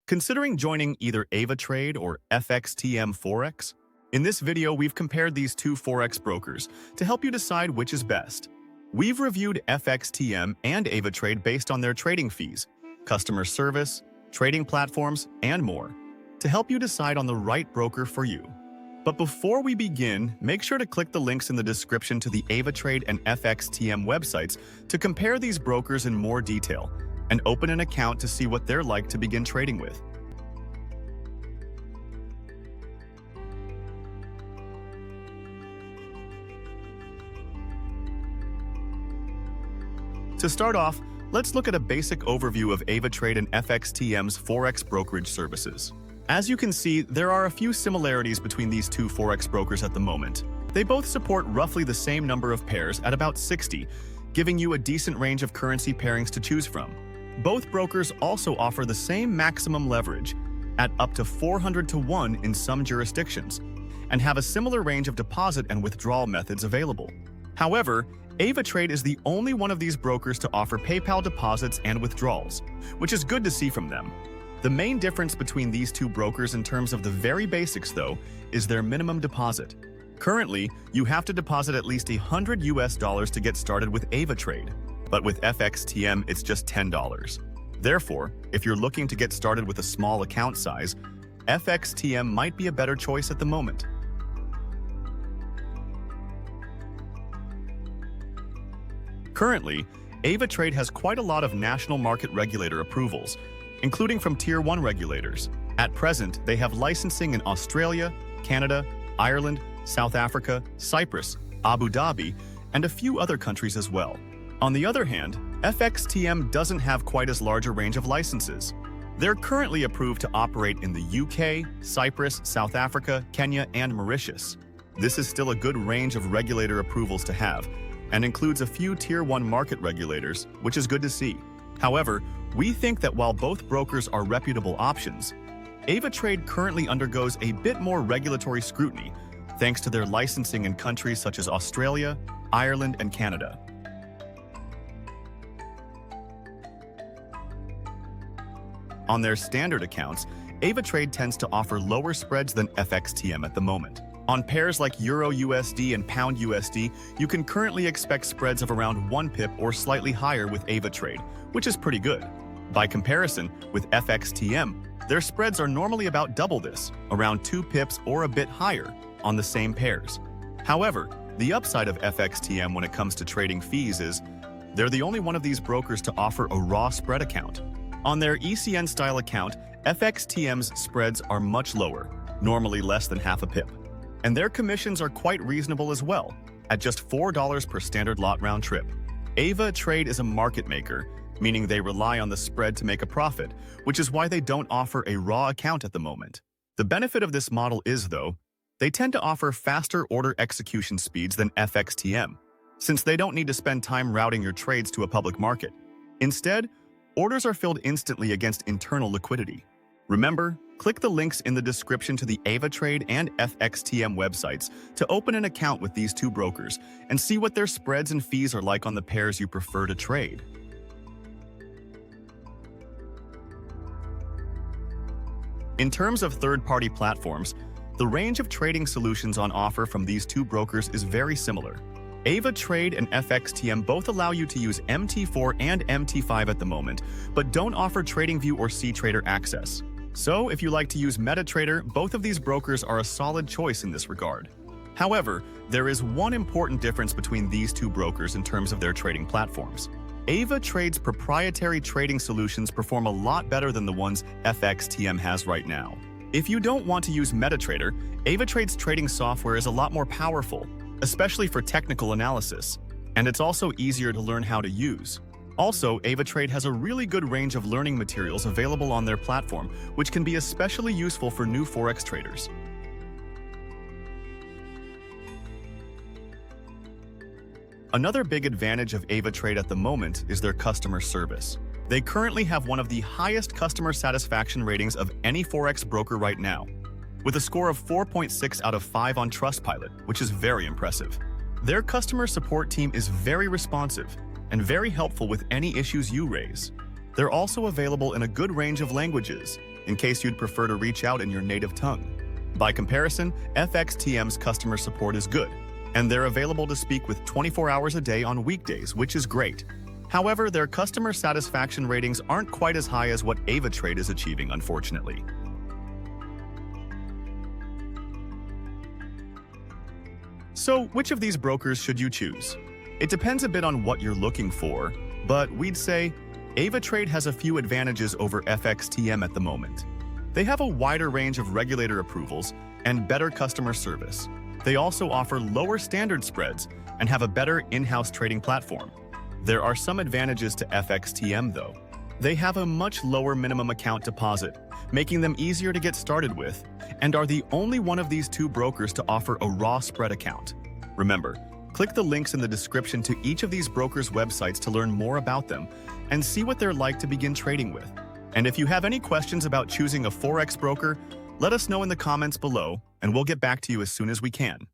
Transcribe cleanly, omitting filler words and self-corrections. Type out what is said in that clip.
Considering joining either AvaTrade or FXTM Forex? In this video, we've compared these two Forex brokers to help you decide which is best. We've reviewed FXTM and AvaTrade based on their trading fees, customer service, trading platforms, and more, to help you decide on the right broker for you. But before we begin, make sure to click the links in the description to the AvaTrade and FXTM websites to compare these brokers in more detail and open an account to see what they're like to begin trading with. To start off, let's look at a basic overview of AvaTrade and FXTM's Forex brokerage services. As you can see, there are a few similarities between these two Forex brokers at the moment. They both support roughly the same number of pairs at about 60, giving you a decent range of currency pairings to choose from. Both brokers also offer the same maximum leverage at up to 400 to 1 in some jurisdictions, and have a similar range of deposit and withdrawal methods available. However, AvaTrade is the only one of these brokers to offer PayPal deposits and withdrawals, which is good to see from them. The main difference between these two brokers in terms of the very basics, though, is their minimum deposit. Currently, you have to deposit at least $100 to get started with AvaTrade, but with FXTM, it's just $10. Therefore, if you're looking to get started with a small account size, FXTM might be a better choice at the moment. Currently, AvaTrade has quite a lot of national market regulator approvals, including from Tier 1 regulators. At present, they have licensing in Australia, Canada, Ireland, South Africa, Cyprus, Abu Dhabi, and a few other countries as well. On the other hand, FXTM doesn't have quite as large a range of licenses. They're currently approved to operate in the UK, Cyprus, South Africa, Kenya, and Mauritius. This is still a good range of regulator approvals to have, and includes a few Tier 1 market regulators, which is good to see. However, we think that while both brokers are reputable options, AvaTrade currently undergoes a bit more regulatory scrutiny, thanks to their licensing in countries such as Australia, Ireland, and Canada. On their standard accounts, AvaTrade tends to offer lower spreads than FXTM at the moment. On pairs like Euro USD and Pound USD, you can currently expect spreads of around 1 pip or slightly higher with AvaTrade, which is pretty good. By comparison, with FXTM, their spreads are normally about double this, around 2 pips or a bit higher, on the same pairs. However, the upside of FXTM when it comes to trading fees is they're the only one of these brokers to offer a raw spread account. On their ECN-style account, FXTM's spreads are much lower, normally less than half a pip. And their commissions are quite reasonable as well, at just $4 per standard lot round trip. AvaTrade is a market maker, meaning they rely on the spread to make a profit, which is why they don't offer a raw account at the moment. The benefit of this model is, though, they tend to offer faster order execution speeds than FXTM, since they don't need to spend time routing your trades to a public market. Instead, orders are filled instantly against internal liquidity. Remember, click the links in the description to the AvaTrade and FXTM websites to open an account with these two brokers and see what their spreads and fees are like on the pairs you prefer to trade. In terms of third-party platforms, the range of trading solutions on offer from these two brokers is very similar. AvaTrade and FXTM both allow you to use MT4 and MT5 at the moment, but don't offer TradingView or CTrader access. So, if you like to use MetaTrader, both of these brokers are a solid choice in this regard. However, there is one important difference between these two brokers in terms of their trading platforms. AvaTrade's proprietary trading solutions perform a lot better than the ones FXTM has right now. If you don't want to use MetaTrader, AvaTrade's trading software is a lot more powerful, especially for technical analysis, and it's also easier to learn how to use. Also, AvaTrade has a really good range of learning materials available on their platform, which can be especially useful for new Forex traders. Another big advantage of AvaTrade at the moment is their customer service. They currently have one of the highest customer satisfaction ratings of any Forex broker right now, with a score of 4.6 out of 5 on Trustpilot, which is very impressive. Their customer support team is very responsive and very helpful with any issues you raise. They're also available in a good range of languages, in case you'd prefer to reach out in your native tongue. By comparison, FXTM's customer support is good, and they're available to speak with 24 hours a day on weekdays, which is great. However, their customer satisfaction ratings aren't quite as high as what AvaTrade is achieving, unfortunately. So, which of these brokers should you choose? It depends a bit on what you're looking for, but we'd say AvaTrade has a few advantages over FXTM at the moment. They have a wider range of regulator approvals and better customer service. They also offer lower standard spreads and have a better in-house trading platform. There are some advantages to FXTM though. They have a much lower minimum account deposit, making them easier to get started with, and are the only one of these two brokers to offer a raw spread account. Remember, click the links in the description to each of these brokers' websites to learn more about them and see what they're like to begin trading with. And if you have any questions about choosing a Forex broker, let us know in the comments below, and we'll get back to you as soon as we can.